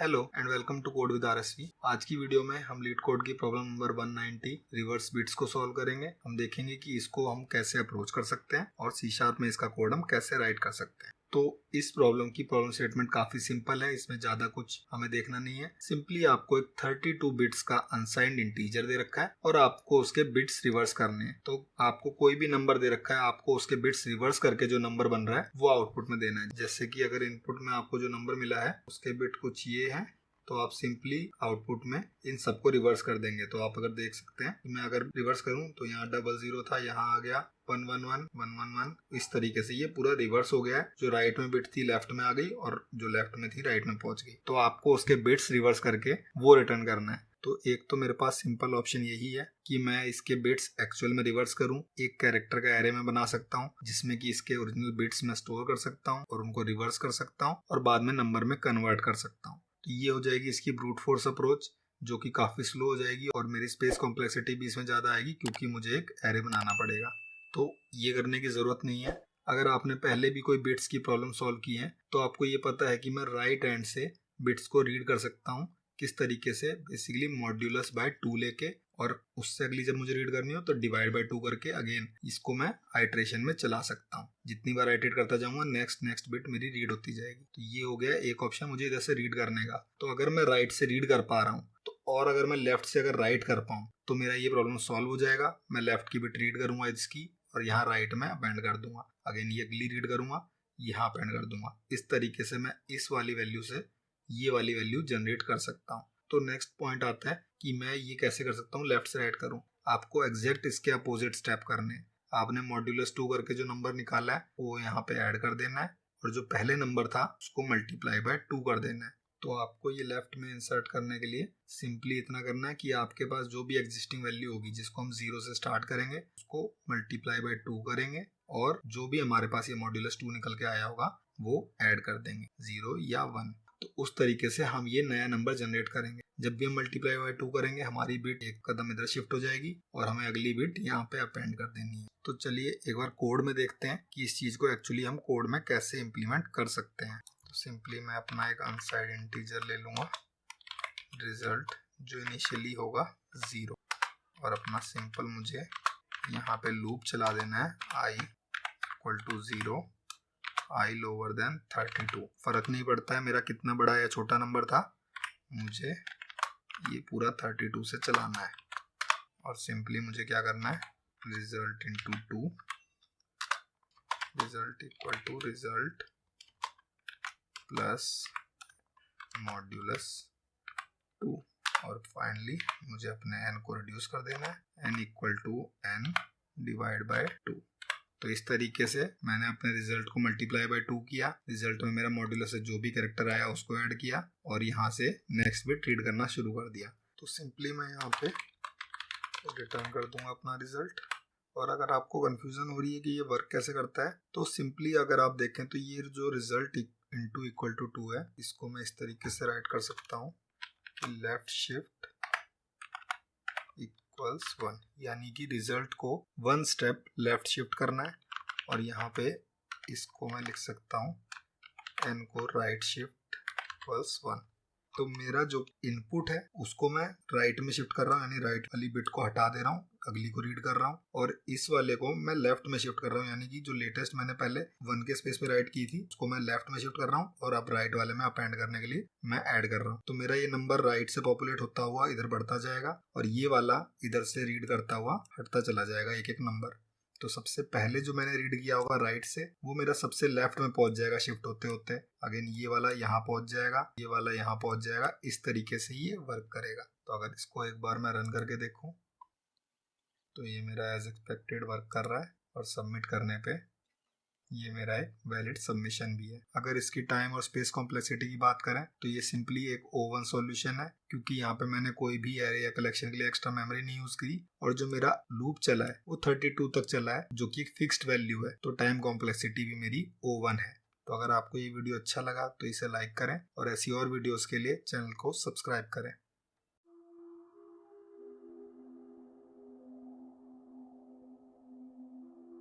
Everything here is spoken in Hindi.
Hello and welcome to code with RSV. आज की वीडियो में हम लीड कोड की प्रॉब्लम नंबर 190 रिवर्स बिट्स को सॉल्व करेंगे। हम देखेंगे कि इसको हम कैसे अप्रोच कर सकते हैं और सी शार्प में इसका कोड हम कैसे राइट कर सकते हैं। तो इस प्रॉब्लम की प्रॉब्लम स्टेटमेंट काफी सिंपल है, इसमें ज्यादा कुछ हमें देखना नहीं है। सिंपली आपको एक 32 बिट्स का अनसाइंड इंटीजर दे रखा है और आपको उसके बिट्स रिवर्स करने हैं। तो आपको कोई भी नंबर दे रखा है, आपको उसके बिट्स रिवर्स करके जो नंबर बन रहा है वो आउटपुट में देना है। जैसे कि अगर इनपुट में आपको जो नंबर मिला है उसके बिट कुछ ये है, तो आप सिंपली आउटपुट में इन सबको रिवर्स कर देंगे। तो आप अगर देख सकते हैं, मैं अगर रिवर्स करूं तो यहाँ 00 था, यहाँ आ गया 111 111। इस तरीके से ये पूरा रिवर्स हो गया है। जो राइट में बिट थी लेफ्ट में आ गई और जो लेफ्ट में थी राइट में पहुंच गई। तो आपको उसके बिट्स रिवर्स करके वो रिटर्न करना है। तो एक तो मेरे पास सिंपल ऑप्शन यही है कि मैं इसके बिट्स एक्चुअल में रिवर्स करूं। एक कैरेक्टर का एरे में बना सकता हूं जिसमें कि इसके ओरिजिनल बिट्स मैं स्टोर कर सकता हूं और उनको रिवर्स कर सकता हूं और बाद में नंबर में कन्वर्ट कर सकता हूं। तो ये हो जाएगी इसकी ब्रूट फोर्स अप्रोच, जो कि काफी स्लो हो जाएगी और मेरी स्पेस कॉम्प्लेक्सिटी भी इसमें ज्यादा आएगी क्योंकि मुझे एक एरे बनाना पड़ेगा। तो ये करने की जरूरत नहीं है। अगर आपने पहले भी कोई बिट्स की प्रॉब्लम सॉल्व की है तो आपको ये पता है कि मैं राइट हैंड से बिट्स को रीड कर सकता हूँ किस तरीके से, बेसिकली मॉड्यूलस बाय 2 लेके, और उससे अगली जब मुझे रीड करनी हो तो डिवाइड बाय 2 करके अगेन इसको मैं आइट्रेशन में चला सकता हूँ। जितनी बार आइट्रेट करता जाऊंगा नेक्स्ट बिट मेरी रीड होती जाएगी। तो ये हो गया एक ऑप्शन मुझे इधर से रीड करने का। तो अगर मैं राइट से रीड कर पा रहा हूँ तो, और अगर मैं लेफ्ट से अगर राइट कर पाऊँ तो मेरा ये प्रॉब्लम सॉल्व हो जाएगा। मैं लेफ्ट की बिट रीड करूंगा इसकी और यहाँ राइट में अपेंड कर दूंगा। अगेन ये अगली रीड करूंगा, यहाँ अपेंड कर दूंगा। इस तरीके से मैं इस वाली वैल्यू से ये वाली वैल्यू जनरेट कर सकता हूँ। तो नेक्स्ट पॉइंट आता है कि मैं ये कैसे कर सकता हूँ लेफ्ट से राइट करूँ। आपको एग्जैक्ट इसके अपोजिट स्टेप करने हैं। आपने मॉड्यूलस 2 करके जो नंबर निकाला है वो यहाँ पे ऐड कर देना है और जो पहले नंबर था उसको मल्टीप्लाई बाय 2 कर देना है। तो आपको ये लेफ्ट में इंसर्ट करने के लिए सिंपली इतना करना है कि आपके पास जो भी एग्जिस्टिंग वैल्यू होगी जिसको हम 0 से स्टार्ट करेंगे उसको मल्टीप्लाई बाय 2 करेंगे और जो भी हमारे पास ये मॉड्यूलस 2 निकल के आया होगा वो ऐड कर देंगे, 0 या 1। तो उस तरीके से हम ये नया नंबर जनरेट करेंगे। जब भी हम मल्टीप्लाई बाय 2 करेंगे हमारी बिट एक कदम इधर शिफ्ट हो जाएगी और हमें अगली बिट यहाँ पे अपेंड कर देनी है। तो चलिए एक बार कोड में देखते हैं कि इस चीज को एक्चुअली हम कोड में कैसे इम्प्लीमेंट कर सकते हैं। तो सिंपली मैं अपना एक अनसाइड इंटीजर ले लूंगा, रिजल्ट जो इनिशियली होगा 0, और अपना सिंपल मुझे यहाँ पे लूप चला देना है i = 0, i लोअर देन 32। फर्क नहीं पड़ता है मेरा कितना बड़ा या छोटा नंबर था, मुझे ये पूरा 32 से चलाना है। और सिंपली मुझे क्या करना है, result into 2, result equal to result plus modulus 2, और फाइनली मुझे अपने n को रिड्यूस कर देना है, n equal to n divide by 2। तो इस तरीके से मैंने अपने रिजल्ट को मल्टीप्लाई बाय 2 किया, रिजल्ट में मेरा मॉड्यूलस से जो भी कैरेक्टर आया उसको ऐड किया और यहाँ से नेक्स्ट बिट रीड करना शुरू कर दिया। तो सिंपली मैं यहाँ पे रिटर्न कर दूंगा अपना रिजल्ट। और अगर आपको कंफ्यूजन हो रही है कि ये वर्क कैसे करता है तो सिंपली अगर आप देखें तो ये जो रिजल्ट इंटू इक्वल टू 2 है, इसको मैं इस तरीके से राइट कर सकता हूँ कि लेफ्ट शिफ्ट इक्वल्स 1, यानी कि रिजल्ट को 1 स्टेप लेफ्ट शिफ्ट करना है। और यहाँ पे इसको मैं लिख सकता हूँ n को राइट शिफ्ट इक्वल्स 1। तो मेरा जो इनपुट है उसको मैं राइट में शिफ्ट कर रहा हूँ, यानी राइट वाली बिट को हटा दे रहा हूँ, अगली को रीड कर रहा हूँ, और इस वाले को मैं लेफ्ट में शिफ्ट कर रहा हूँ, यानी कि जो लेटेस्ट मैंने पहले 1 के स्पेस पे राइट की थी उसको मैं लेफ्ट में शिफ्ट कर रहा हूँ और अब राइट वाले में अपेंड करने के लिए मैं ऐड कर रहा हूँ। तो मेरा ये नंबर राइट से पॉपुलेट होता हुआ इधर बढ़ता जाएगा और ये वाला इधर से रीड करता हुआ हटता चला जाएगा एक एक नंबर। तो सबसे पहले जो मैंने रीड किया होगा राइट से वो मेरा सबसे लेफ्ट में पहुंच जाएगा शिफ्ट होते होते। अगेन ये वाला यहाँ पहुंच जाएगा, ये वाला यहाँ पहुंच जाएगा। इस तरीके से ये वर्क करेगा। तो अगर इसको एक बार मैं रन करके देखूं तो ये मेरा एज एक्सपेक्टेड वर्क कर रहा है और सबमिट करने पे ये मेरा एक वैलिड सबमिशन भी है। अगर इसकी टाइम और स्पेस कॉम्प्लेक्सिटी की बात करें तो ये सिंपली एक O1 सॉल्यूशन है, क्योंकि यहाँ पे मैंने कोई भी एरे या कलेक्शन के लिए एक्स्ट्रा मेमोरी नहीं यूज की और जो मेरा लूप चला है वो 32 तक चला है, जो कि एक फिक्स्ड वैल्यू है। तो टाइम कॉम्प्लेक्सिटी भी मेरी O1 है। तो अगर आपको ये वीडियो अच्छा लगा तो इसे लाइक करें और ऐसी और वीडियोस के लिए चैनल को सब्सक्राइब करें।